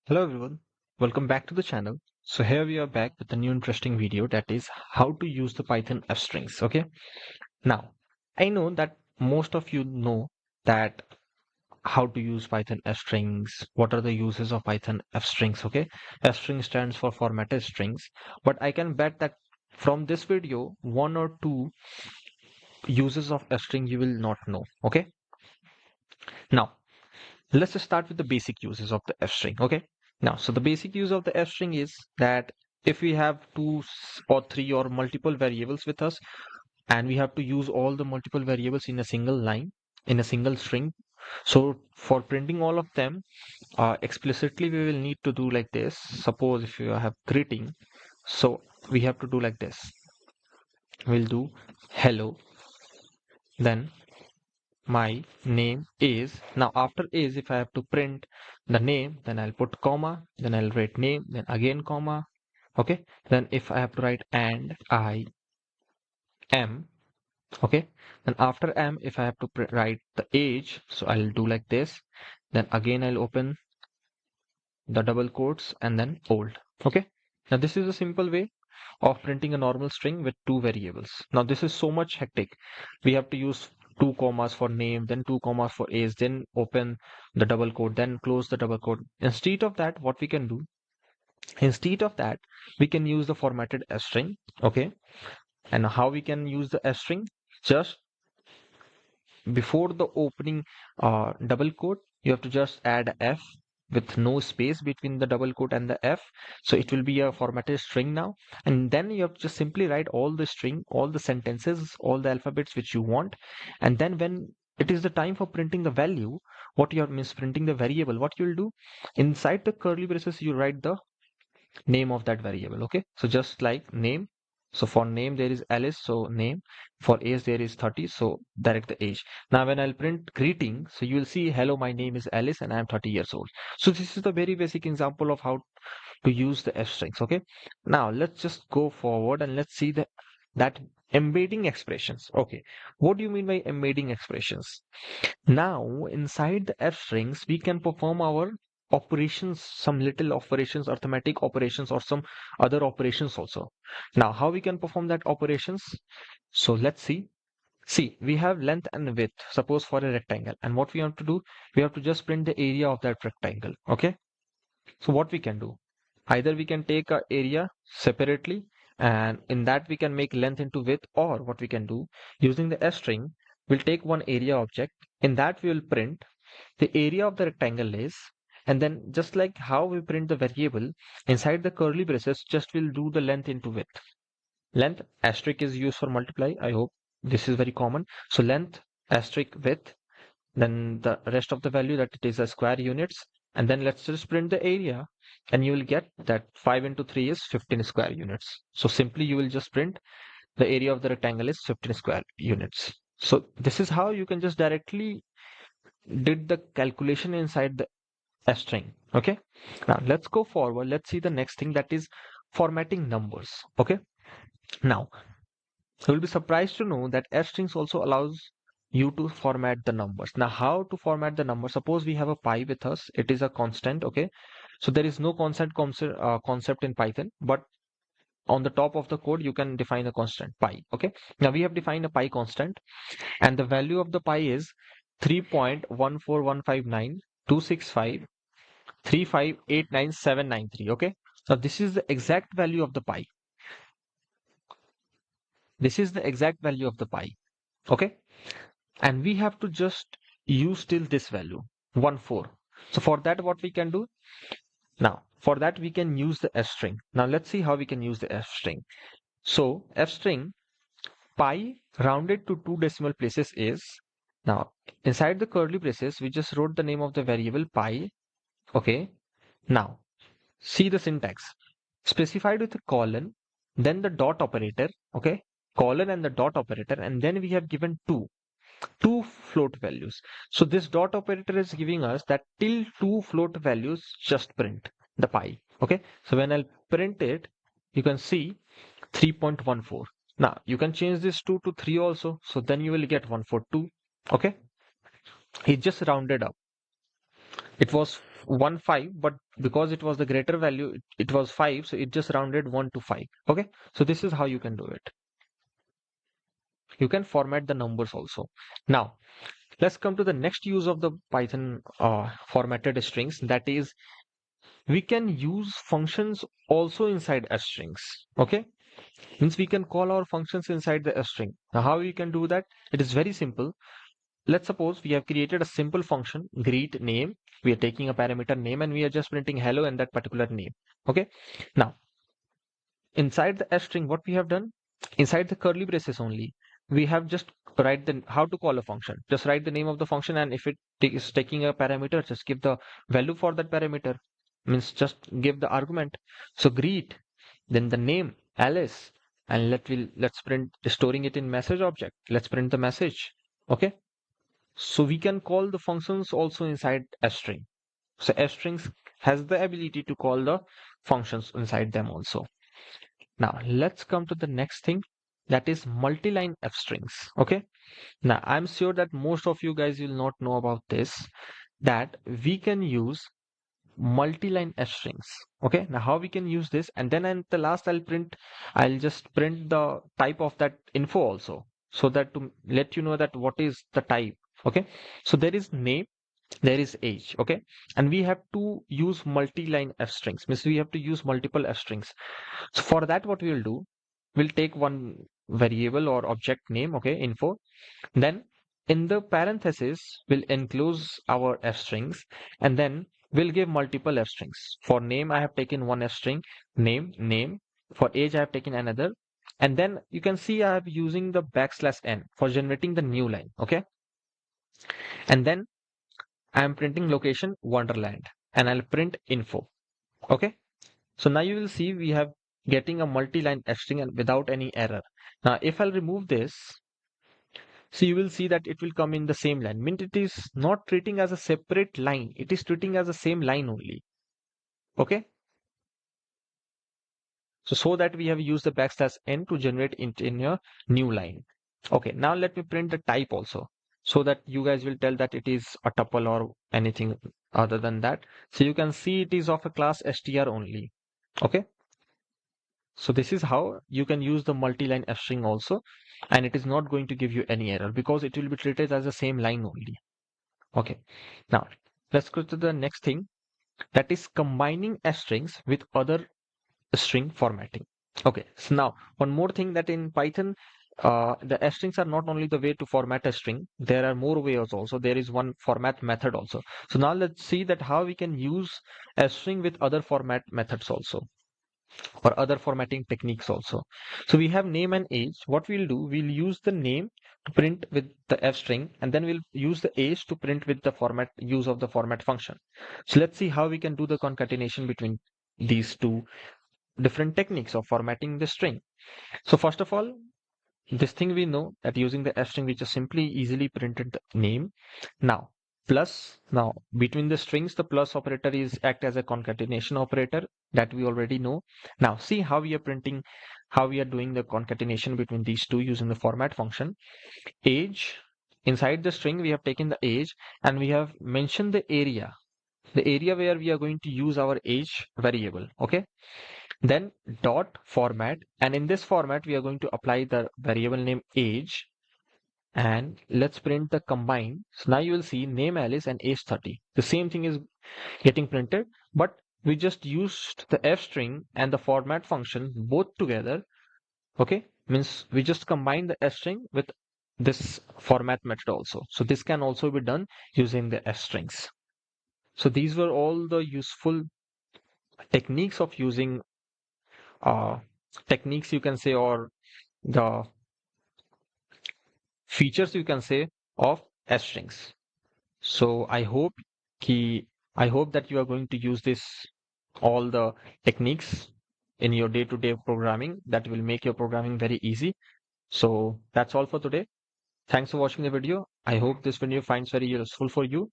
Hello everyone, welcome back to the channel. So here we are back with a new interesting video, that is how to use the Python f strings. Okay, now I know that most of you know that how to use Python f strings, what are the uses of Python f strings. Okay, f string stands for formatted strings, but I can bet that from this video one or two uses of f string you will not know. Okay, now let's just start with the basic uses of the f string. Okay, now so the basic use of the f string is that if we have or three or multiple variables with us, and we have to use all the multiple variables in a single line, in a single string, so for printing all of them explicitly, we will need to do like this. Suppose if you have greeting, so we have to do like this. We'll do hello, then my name is. Now after is, if I have to print the name, then I'll put comma, then I'll write name, then again comma. Okay, then if I have to write and I am, okay, then after am, if I have to write the age, so I'll do like this, then again I'll open the double quotes and then old. Okay, now this is a simple way of printing a normal string with two variables. Now this is so much hectic. We have to use two commas for name, then two commas for age, then open the double quote, then close the double quote. Instead of that, what we can do, instead of that, we can use the formatted string. Okay, and how we can use the string? Just before the opening double quote, you have to just add f with no space between the double quote and the f, so it will be a formatted string now. And then you have to just simply write all the string, all the sentences, all the alphabets which you want. And then when it is the time for printing the value, what you are misprinting the variable, what you will do, inside the curly braces you write the name of that variable. Okay, so just like name, so for name there is Alice, so name. For age there is 30, so direct the age. Now when I'll print greeting, so you will see hello, my name is Alice and I am 30 years old. So this is the very basic example of how to use the f strings. Okay, now let's just go forward and let's see that embedding expressions. Okay, what do you mean by embedding expressions? Now, inside the f strings, we can perform our operations, some little operations, arithmetic operations, or some other operations also. Now, how we can perform that operations? So let's see. See, we have length and width, suppose for a rectangle. And what we have to do, we have to just print the area of that rectangle. Okay. So what we can do? Either we can take a area separately, and in that we can make length into width, or what we can do, using the s string, we'll take one area object. In that we will print the area of the rectangle is, and then just like how we print the variable, inside the curly braces, just we'll do the length into width. Length asterisk is used for multiply. I hope this is very common. So length asterisk width, then the rest of the value, that it is a square units, and then let's just print the area, and you will get that 5 into 3 is 15 square units. So simply you will just print the area of the rectangle is 15 square units. So this is how you can just directly did the calculation inside the f string. Okay, now let's go forward. Let's see the next thing, that is formatting numbers. Okay, now you'll be surprised to know that f strings also allows you to format the numbers. Now how to format the number? Suppose we have a pi with us, it is a constant. Okay, so there is no constant concept in Python, but on the top of the code you can define a constant pi. Okay, now we have defined a pi constant, and the value of the pi is 3.14159.265.3589793. Okay, so this is the exact value of the pi. This is the exact value of the pi. Okay, and we have to just use till this value 1 4. So for that, what we can do now, for that we can use the f string. Now let's see how we can use the f string. So f string pi rounded to two decimal places is, now inside the curly braces we just wrote the name of the variable pi. Okay, now see the syntax, specified with a colon, then the dot operator. Okay, colon and the dot operator, and then we have given two float values. So this dot operator is giving us that till two float values just print the pi. Okay, so when I'll print it, you can see 3.14. Now you can change this 2 to 3 also, so then you will get 142. Okay, it just rounded up. It was 1 5, but because it was the greater value, it was 5, so it just rounded 1 to 5. Okay, so this is how you can do it. You can format the numbers also. Now let's come to the next use of the Python formatted strings, that is we can use functions also inside strings. Okay, means we can call our functions inside the string. Now how we can do that? It is very simple. Let's suppose we have created a simple function greet name. We are taking a parameter name and we are just printing hello and that particular name. Okay, now inside the string, what we have done, inside the curly braces only, we have just write the how to call a function. Just write the name of the function, and if it is taking a parameter, just give the value for that parameter. Means just give the argument. So greet, then the name Alice, and let's print storing it in message object. Let's print the message. Okay. So we can call the functions also inside a string. So f strings has the ability to call the functions inside them also. Now let's come to the next thing, that is multi-line f strings. Okay. Now I'm sure that most of you guys will not know about this, that we can use multi-line f strings. Okay. Now how we can use this, and then at the last I'll just print the type of that info also, so that to let you know that what is the type. Okay. So there is name, there is age. Okay, and we have to use multi-line f strings, means we have to use multiple f strings. So for that, what we will do, we'll take one variable or object name, okay, info. Then in the parenthesis, we'll enclose our f strings, and then we'll give multiple f strings. For name, I have taken one f string, name. For age, I have taken another. And then you can see I have using the \n for generating the new line. Okay. And then I'm printing location Wonderland, and I'll print info. Okay. So now you will see we have getting a multi-line string and without any error. Now if I'll remove this, so you will see that it will come in the same line. Means it is not treating as a separate line. It is treating as the same line only. Okay. So that we have used the \n to generate it in a new line. Okay. Now let me print the type also, so that you guys will tell that it is a tuple or anything other than that. So you can see it is of a class str only. Okay. So this is how you can use the multi-line f string also, and it is not going to give you any error because it will be treated as the same line only. Okay. Now let's go to the next thing, that is combining f strings with other string formatting. Okay. So now one more thing, that in Python, the f strings are not only the way to format a string. There are more ways also. There is one format method also. So now let's see that how we can use a string with other format methods also, or other formatting techniques also. So we have name and age. What we'll do, we'll use the name to print with the f string, and then we'll use the age to print with the format use of the format function. So let's see how we can do the concatenation between these two different techniques of formatting the string. So first of all, this thing we know that using the f string, we just simply easily printed the name. Now now between the strings, the plus operator is act as a concatenation operator, that we already know. Now see how we are printing, how we are doing the concatenation between these two using the format function. Age, inside the string we have taken the age, and we have mentioned the area where we are going to use our age variable. Okay. Then dot format, and in this format we are going to apply the variable name age, and let's print the combine. So now you will see name Alice and age 30. The same thing is getting printed, but we just used the f string and the format function both together. Okay, means we just combine the f string with this format method also. So this can also be done using the f strings. So these were all the useful techniques of using uh, techniques, you can say, or the features, you can say, of f strings. So I hope that you are going to use this all the techniques in your day-to-day programming, that will make your programming very easy. So that's all for today. Thanks for watching the video. I hope this video finds very useful for you.